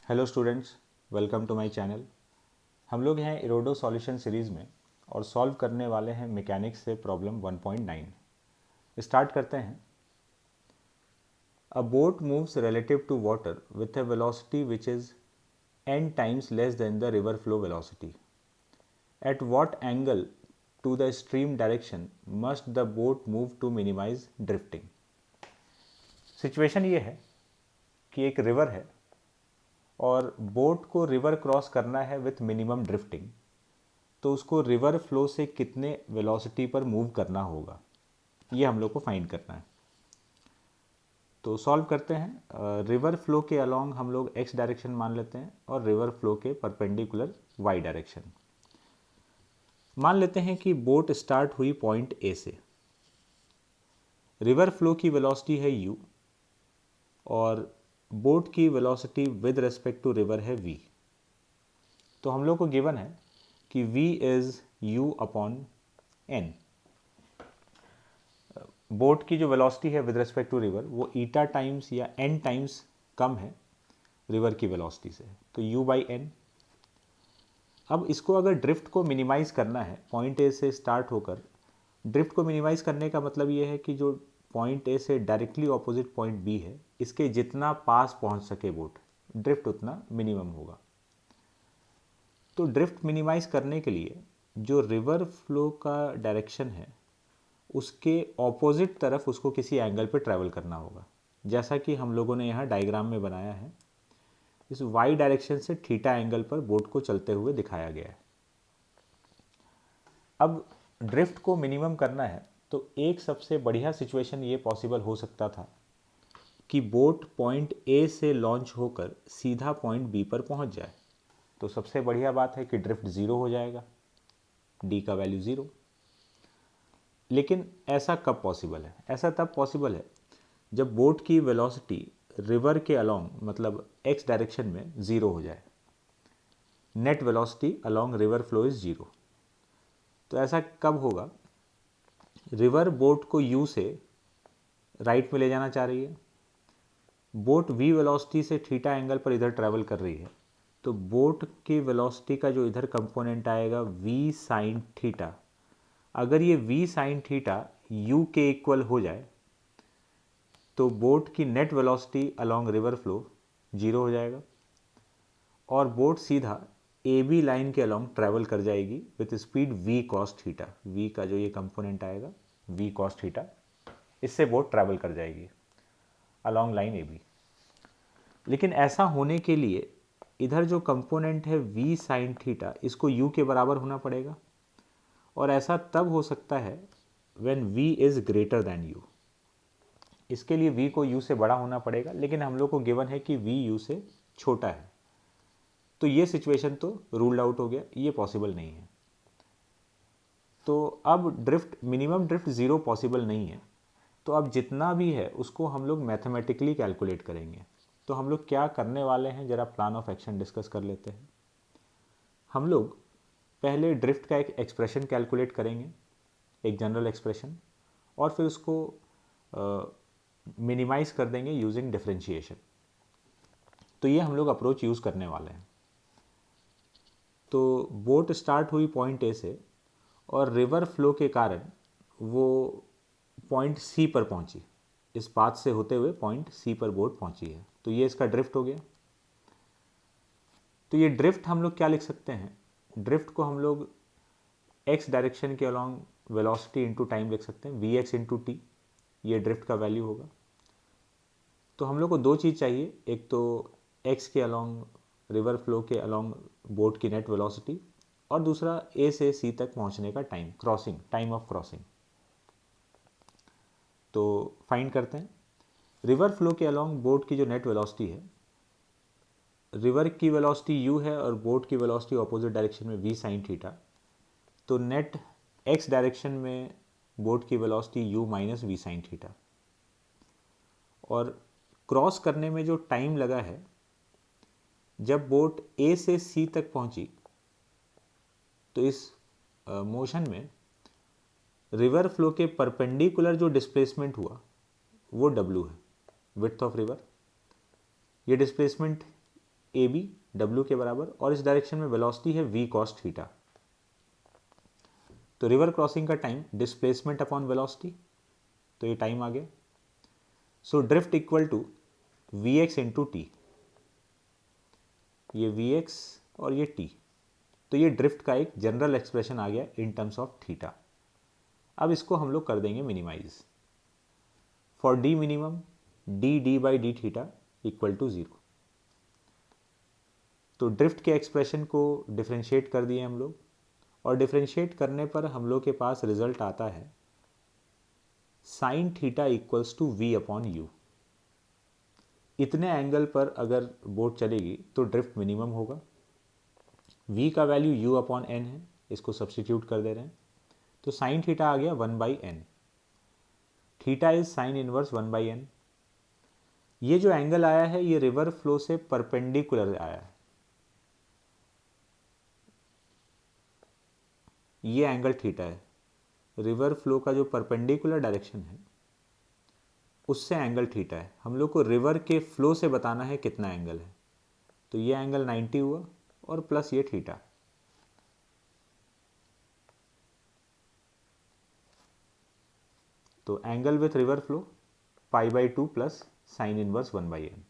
Hello students, welcome to my channel. हम लोग हैं इरोडो सॉल्यूशन सीरीज़ में और सॉल्व करने वाले हैं मैकेनिक्स से प्रॉब्लम 1.9। स्टार्ट करते हैं। A boat moves relative to water with a velocity which is n times less than the river flow velocity. At what angle to the stream direction must the boat move to minimize drifting? Situation ये है कि एक river है और boat को river cross करना है with minimum drifting, तो उसको रिवर फ्लो से कितने वेलोसिटी पर मूव करना होगा, ये हम लोग को फाइंड करना है। तो सॉल्व करते हैं। रिवर फ्लो के अलोंग हम लोग एक्स डायरेक्शन मान लेते हैं और रिवर फ्लो के परपेंडिकुलर वाई डायरेक्शन मान लेते हैं कि बोट स्टार्ट हुई पॉइंट ए से। रिवर फ्लो की वेलोसिटी है u और बोट की velocity with respect to river है v। तो हम लोग को गिवन है कि v is u upon n। Boat की जो वेलोसिटी है विद रेस्पेक्ट टू रिवर वो ईटा टाइम्स या n टाइम्स कम है रिवर की वेलोसिटी से, तो u बाई n। अब इसको अगर ड्रिफ्ट को मिनिमाइज़ करना है पॉइंट ए से स्टार्ट होकर, ड्रिफ्ट को मिनिमाइज़ करने का मतलब ये है कि जो पॉइंट ए से डायरेक्टली ऑपोजिट पॉइंट बी है इसके जितना पास पहुंच सके बोट, ड्रिफ्ट उतना मिनिमम होगा। तो ड्रिफ्ट मिनिमाइज़ करने के लिए जो रिवर फ्लो का डायरेक्शन है उसके ऑपोजिट तरफ उसको किसी एंगल पे ट्रैवल करना होगा, जैसा कि हम लोगों ने यहाँ डायग्राम में बनाया है। इस वाई डायरेक्शन से थीटा एंगल पर बोट को चलते हुए दिखाया गया है। अब ड्रिफ्ट को मिनिमम करना है तो एक सबसे बढ़िया सिचुएशन ये पॉसिबल हो सकता था कि बोट पॉइंट ए से लॉन्च होकर सीधा पॉइंट बी पर पहुंच जाए। तो सबसे बढ़िया बात है कि ड्रिफ्ट ज़ीरो हो जाएगा, डी का वैल्यू ज़ीरो। लेकिन ऐसा कब पॉसिबल है? ऐसा तब पॉसिबल है जब बोट की वेलोसिटी रिवर के अलोंग मतलब एक्स डायरेक्शन में ज़ीरो हो जाए। Net velocity along river flow is zero. तो ऐसा कब होगा? रिवर बोट को यू से राइट में ले जाना चाह रही है, बोट वी वेलोसिटी से थीटा एंगल पर इधर ट्रैवल कर रही है, तो बोट की वेलोसिटी का जो इधर कंपोनेंट आएगा वी साइन थीटा, अगर ये वी साइन थीटा यू के इक्वल हो जाए तो बोट की net velocity along river flow zero हो जाएगा और बोट सीधा ए बी लाइन के अलोंग ट्रैवल कर जाएगी with speed v cos theta. V का जो ये कंपोनेंट आएगा वी कॉस थीटा, इससे बोट ट्रैवल कर जाएगी अलोंग लाइन ए बी। लेकिन ऐसा होने के लिए इधर जो कंपोनेंट है वी साइन थीटा इसको यू के बराबर होना पड़ेगा, और ऐसा तब हो सकता है when v is greater than u। इसके लिए v को u से बड़ा होना पड़ेगा, लेकिन हम लोग को गिवन है कि v u से छोटा है, तो ये सिचुएशन तो रूल्ड आउट हो गया, ये पॉसिबल नहीं है। तो अब drift minimum drift zero possible नहीं है, तो अब जितना भी है उसको हम लोग मैथमेटिकली कैलकुलेट करेंगे। तो हम लोग क्या करने वाले हैं, ज़रा प्लान ऑफ एक्शन डिस्कस कर लेते हैं। हम लोग पहले ड्रिफ्ट का एक एक्सप्रेशन कैलकुलेट करेंगे, एक जनरल एक्सप्रेशन, और फिर उसको मिनिमाइज़ कर देंगे यूजिंग डिफरेंशिएशन। तो ये हम लोग अप्रोच यूज़ करने वाले हैं। तो बोट स्टार्ट हुई पॉइंट ए से और रिवर फ्लो के कारण वो पॉइंट सी पर पहुंची, इस पाथ से होते हुए पॉइंट सी पर बोट पहुंची है, तो ये इसका ड्रिफ्ट हो गया। तो ये ड्रिफ्ट हम लोग क्या लिख सकते हैं? ड्रिफ्ट को हम लोग एक्स डायरेक्शन के अलॉन्ग वेलोसिटी इंटू टाइम लिख सकते हैं, वी एक्स इंटू टी, ये ड्रिफ्ट का वैल्यू होगा। तो हम लोग को दो चीज़ चाहिए, एक तो एक्स के अलॉन्ग रिवर फ्लो के अलॉन्ग बोट की नेट वेलोसिटी, और दूसरा ए से सी तक पहुंचने का time, crossing time of crossing. तो फाइंड करते हैं। रिवर फ्लो के अलॉन्ग बोट की जो नेट वेलोसिटी है, रिवर की वेलोसिटी u है और बोट की वेलोसिटी ऑपोजिट डायरेक्शन में v साइन थीटा, तो नेट x डायरेक्शन में बोट की velocity u minus v sine theta. और क्रॉस करने में जो टाइम लगा है, जब बोट a से c तक पहुंची तो इस मोशन में रिवर फ्लो के परपेंडिकुलर जो डिस्प्लेसमेंट हुआ वो w है, विड्थ ऑफ रिवर। ये डिस्प्लेसमेंट ए बी डब्ल्यू के बराबर, और इस डायरेक्शन में वेलोसिटी है वी कॉस थीटा। तो रिवर क्रॉसिंग का टाइम डिस्प्लेसमेंट अपॉन वेलोसिटी, तो ये टाइम आ गया। So drift equal to V X into T, ये वी एक्स और ये टी, तो ये ड्रिफ्ट का एक जनरल एक्सप्रेशन आ गया इन टर्म्स ऑफ थीटा। अब इसको हम लोग कर देंगे minimise. For D minimum D D by D theta equal to 0। तो ड्रिफ्ट के एक्सप्रेशन को डिफ्रेंशिएट कर दिए हम लोग, और डिफ्रेंशिएट करने पर हम लोग के पास रिजल्ट आता है sine theta equals to v upon u. इतने एंगल पर अगर बोट चलेगी तो ड्रिफ्ट मिनिमम होगा। v का वैल्यू u अपॉन एन है, इसको सब्सटीट्यूट कर दे रहे हैं, तो साइन थीटा आ गया 1/n। Theta is sine inverse 1/n। ये जो एंगल आया है ये रिवर फ्लो से परपेंडिकुलर आया है, ये एंगल थीटा है। रिवर फ्लो का जो परपेंडिकुलर डायरेक्शन है उससे एंगल थीटा है। हम लोग को रिवर के फ्लो से बताना है कितना एंगल है, तो ये एंगल 90 हुआ और प्लस ये थीटा। तो angle with river flow pi by 2 plus sine inverse 1/n।